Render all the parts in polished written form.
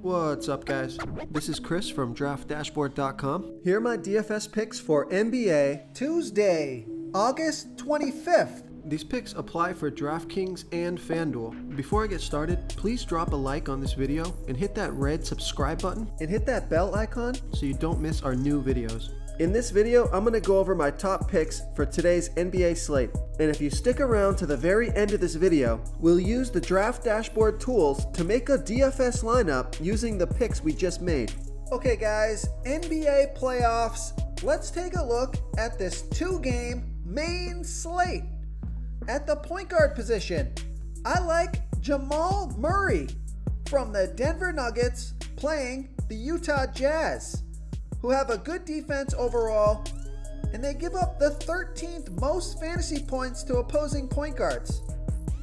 What's up, guys? This is Chris from DraftDashboard.com. Here are my DFS picks for NBA Tuesday, August 25th. These picks apply for DraftKings and FanDuel. Before I get started, please drop a like on this video and hit that red subscribe button and hit that bell icon so you don't miss our new videos. In this video, I'm going to go over my top picks for today's NBA slate. And if you stick around to the very end of this video, we'll use the Draft Dashboard tools to make a DFS lineup using the picks we just made. Okay guys, NBA playoffs. Let's take a look at this two-game main slate. At the point guard position, I like Jamal Murray from the Denver Nuggets playing the Utah Jazz, who have a good defense overall, and they give up the 13th most fantasy points to opposing point guards.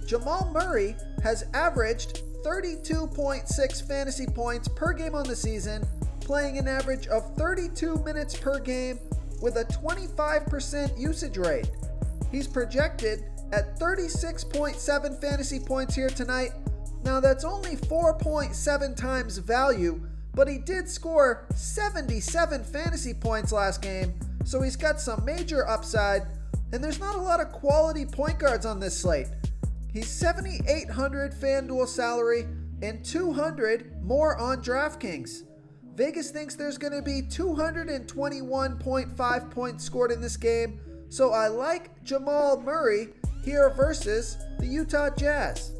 Jamal Murray has averaged 32.6 fantasy points per game on the season, playing an average of 32 minutes per game with a 25% usage rate. He's projected at 36.7 fantasy points here tonight. Now that's only 4.7 times value, but he did score 77 fantasy points last game, so he's got some major upside, and there's not a lot of quality point guards on this slate. He's $7,800 FanDuel salary and $200 more on DraftKings. Vegas thinks there's going to be 221.5 points scored in this game, so I like Jamal Murray here versus the Utah Jazz.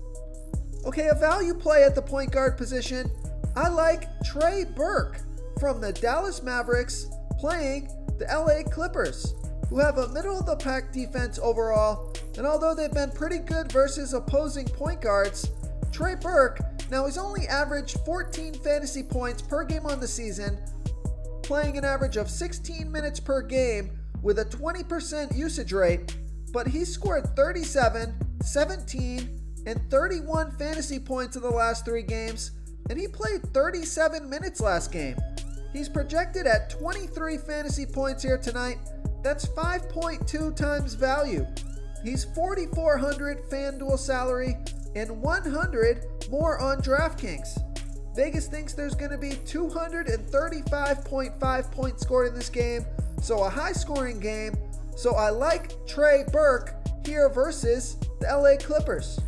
Okay, a value play at the point guard position. I like Trey Burke from the Dallas Mavericks playing the LA Clippers, who have a middle-of-the-pack defense overall, and although they've been pretty good versus opposing point guards, Trey Burke, now he's only averaged 14 fantasy points per game on the season, playing an average of 16 minutes per game with a 20% usage rate, but he scored 37, 17, and 31 fantasy points in the last 3 games, and he played 37 minutes last game. He's projected at 23 fantasy points here tonight. That's 5.2 times value. He's $4,400 FanDuel salary and $100 more on DraftKings. Vegas thinks there's going to be 235.5 points scored in this game, so a high-scoring game. So I like Trey Burke here versus the LA Clippers.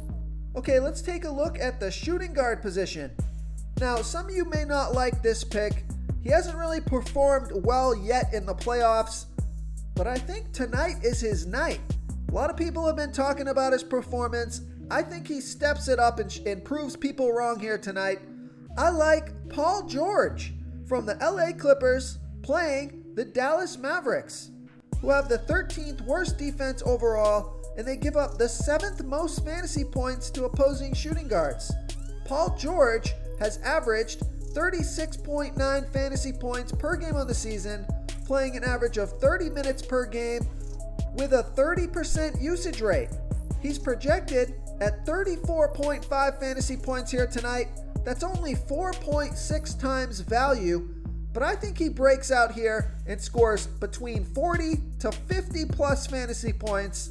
Okay, let's take a look at the shooting guard position. Now, some of you may not like this pick. He hasn't really performed well yet in the playoffs, but I think tonight is his night. A lot of people have been talking about his performance. I think he steps it up and proves people wrong here tonight. I like Paul George from the LA Clippers playing the Dallas Mavericks, who have the 13th worst defense overall, and they give up the 7th most fantasy points to opposing shooting guards. Paul George has averaged 36.9 fantasy points per game on the season, playing an average of 30 minutes per game with a 30% usage rate. He's projected at 34.5 fantasy points here tonight. That's only 4.6 times value, but I think he breaks out here and scores between 40 to 50 plus fantasy points.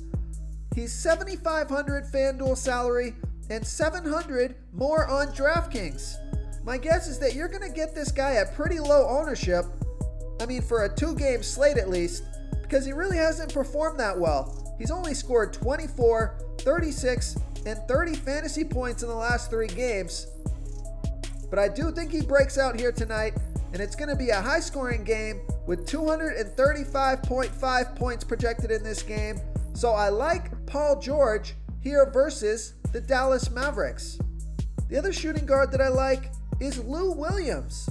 He's $7,500 FanDuel salary and $700 more on DraftKings. My guess is that you're going to get this guy at pretty low ownership. I mean, for a 2-game slate at least, because he really hasn't performed that well. He's only scored 24, 36, and 30 fantasy points in the last 3 games. But I do think he breaks out here tonight, and it's going to be a high-scoring game with 235.5 points projected in this game. So I like Paul George here versus the Dallas Mavericks. The other shooting guard that I like is Lou Williams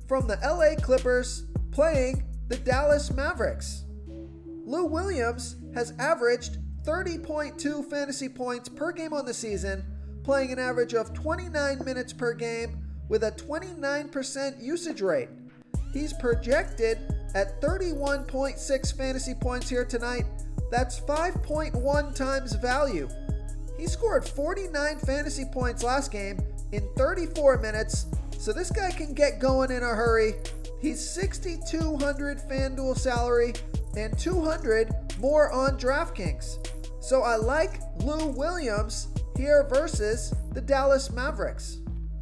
from the LA Clippers playing the Dallas Mavericks. Lou Williams has averaged 30.2 fantasy points per game on the season, playing an average of 29 minutes per game with a 29% usage rate. He's projected at 31.6 fantasy points here tonight. That's 5.1 times value. He scored 49 fantasy points last game in 34 minutes, so this guy can get going in a hurry. He's $6,200 FanDuel salary and $200 more on DraftKings. So I like Lou Williams here versus the Dallas Mavericks.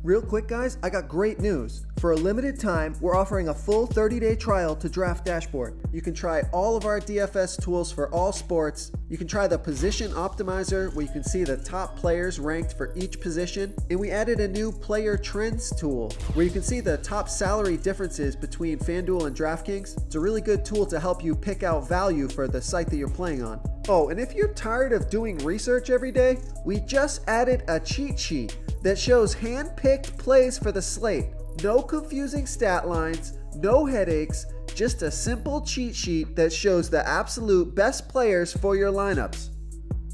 Real quick guys, I got great news. For a limited time, we're offering a full 30-day trial to Draft Dashboard. You can try all of our DFS tools for all sports. You can try the position optimizer where you can see the top players ranked for each position. And we added a new player trends tool where you can see the top salary differences between FanDuel and DraftKings. It's a really good tool to help you pick out value for the site that you're playing on. Oh, and if you're tired of doing research every day, we just added a cheat sheet that shows hand-picked plays for the slate. No confusing stat lines, no headaches, just a simple cheat sheet that shows the absolute best players for your lineups.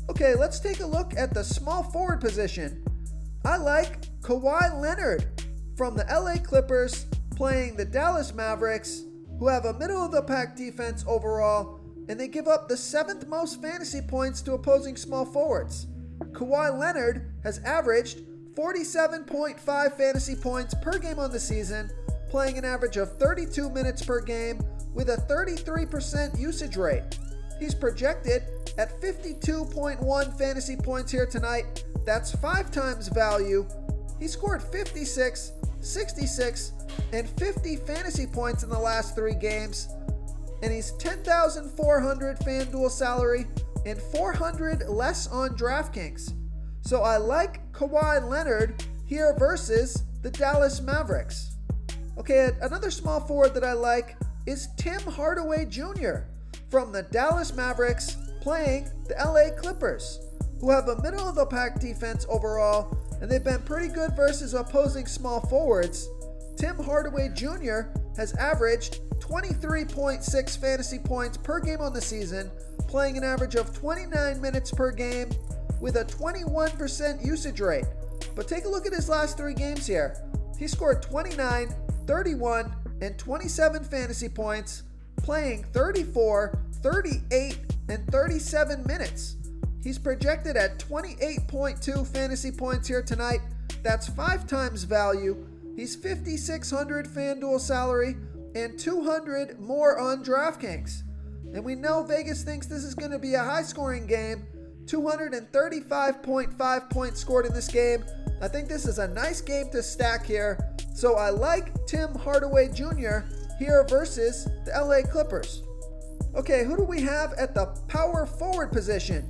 Okay, let's take a look at the small forward position. I like Kawhi Leonard from the LA Clippers playing the Dallas Mavericks, who have a middle-of-the-pack defense overall, and they give up the 7th most fantasy points to opposing small forwards. Kawhi Leonard has averaged 47.5 fantasy points per game on the season, playing an average of 32 minutes per game with a 33% usage rate. He's projected at 52.1 fantasy points here tonight. That's 5 times value. He scored 56, 66, and 50 fantasy points in the last 3 games. And he's $10,400 FanDuel salary and $400 less on DraftKings. So I like Kawhi Leonard here versus the Dallas Mavericks. Okay, another small forward that I like is Tim Hardaway Jr. from the Dallas Mavericks playing the LA Clippers, who have a middle-of-the-pack defense overall, and they've been pretty good versus opposing small forwards. Tim Hardaway Jr. has averaged 23.6 fantasy points per game on the season, playing an average of 29 minutes per game with a 21% usage rate. But take a look at his last 3 games here. He scored 29, 31, and 27 fantasy points, playing 34, 38, and 37 minutes. He's projected at 28.2 fantasy points here tonight. That's 5 times value. He's $5,600 FanDuel salary and $200 more on DraftKings. And we know Vegas thinks this is going to be a high-scoring game. 235.5 points scored in this game. I think this is a nice game to stack here. So I like Tim Hardaway Jr. here versus the LA Clippers. Okay, who do we have at the power forward position?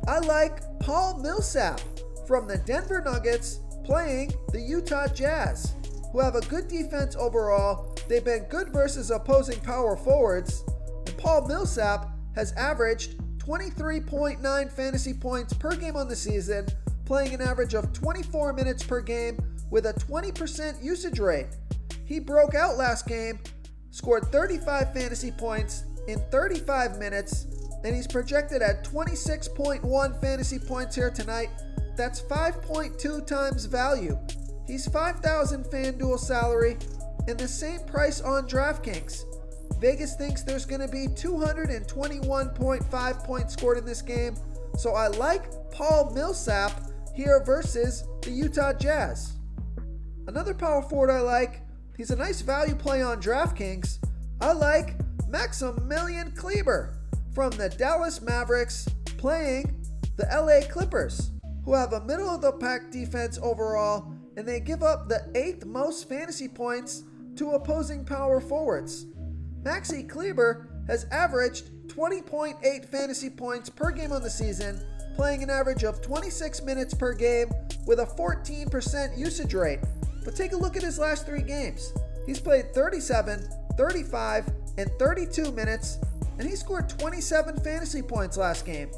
I like Paul Millsap from the Denver Nuggets playing the Utah Jazz, who have a good defense overall. They've been good versus opposing power forwards. And Paul Millsap has averaged 23.9 fantasy points per game on the season, playing an average of 24 minutes per game with a 20% usage rate. He broke out last game, scored 35 fantasy points in 35 minutes, and he's projected at 26.1 fantasy points here tonight. That's 5.2 times value. He's $5,000 FanDuel salary and the same price on DraftKings. Vegas thinks there's going to be 221.5 points scored in this game, so I like Paul Millsap here versus the Utah Jazz. Another power forward I like, he's a nice value play on DraftKings. I like Maxie Klieber from the Dallas Mavericks playing the LA Clippers, who have a middle-of-the-pack defense overall, and they give up the 8th most fantasy points to opposing power forwards. Maxie Klieber has averaged 20.8 fantasy points per game on the season, playing an average of 26 minutes per game with a 14% usage rate. But take a look at his last 3 games. He's played 37, 35, and 32 minutes, and he scored 27 fantasy points last game.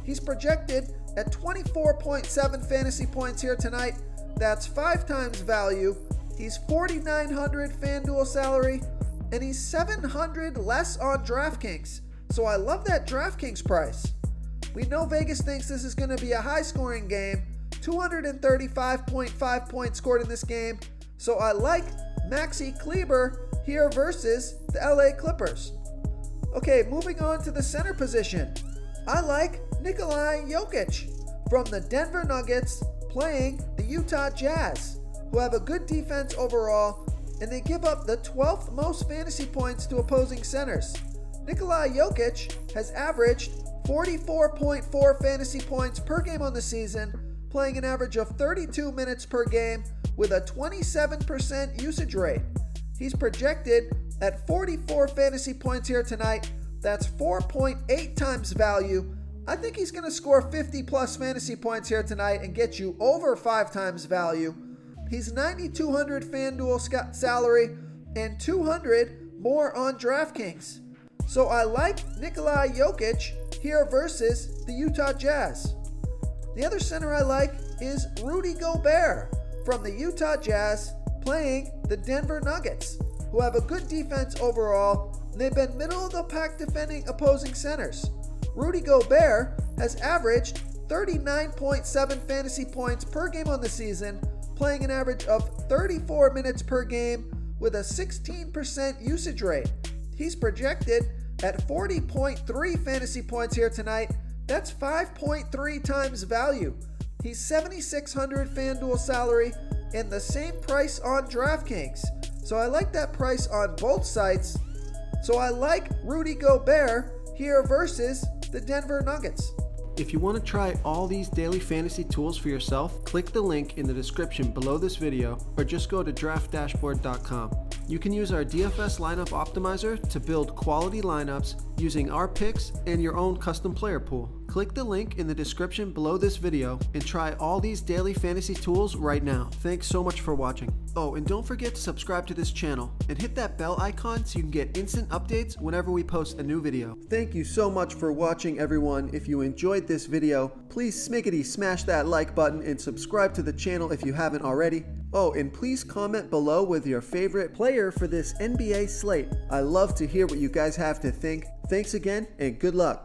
He's projected at 24.7 fantasy points here tonight. That's 5 times value. He's $4,900 FanDuel salary, and he's $700 less on DraftKings. So I love that DraftKings price. We know Vegas thinks this is going to be a high-scoring game. 235.5 points scored in this game. So I like Maxie Klieber here versus the LA Clippers. Okay, moving on to the center position. I like Nikola Jokic from the Denver Nuggets playing the Utah Jazz, who have a good defense overall, and they give up the 12th most fantasy points to opposing centers. Nikola Jokic has averaged 44.4 fantasy points per game on the season, playing an average of 32 minutes per game with a 27% usage rate. He's projected at 44 fantasy points here tonight. That's 4.8 times value. I think he's going to score 50 plus fantasy points here tonight and get you over 5 times value. He's $9,200 FanDuel salary and $200 more on DraftKings. So I like Nikola Jokic here versus the Utah Jazz. The other center I like is Rudy Gobert from the Utah Jazz playing the Denver Nuggets, who have a good defense overall, and they've been middle of the pack defending opposing centers. Rudy Gobert has averaged 39.7 fantasy points per game on the season, playing an average of 34 minutes per game with a 16% usage rate. He's projected at 40.3 fantasy points here tonight. That's 5.3 times value. He's $7,600 FanDuel salary and the same price on DraftKings. So I like that price on both sites. So I like Rudy Gobert here versus the Denver Nuggets. If you want to try all these daily fantasy tools for yourself, click the link in the description below this video or just go to draftdashboard.com. You can use our DFS lineup optimizer to build quality lineups using our picks and your own custom player pool. Click the link in the description below this video and try all these daily fantasy tools right now. Thanks so much for watching. Oh, and don't forget to subscribe to this channel and hit that bell icon so you can get instant updates whenever we post a new video. Thank you so much for watching, everyone. If you enjoyed this video, please smash that like button and subscribe to the channel if you haven't already. Oh, and please comment below with your favorite player for this NBA slate. I love to hear what you guys have to think. Thanks again, and good luck.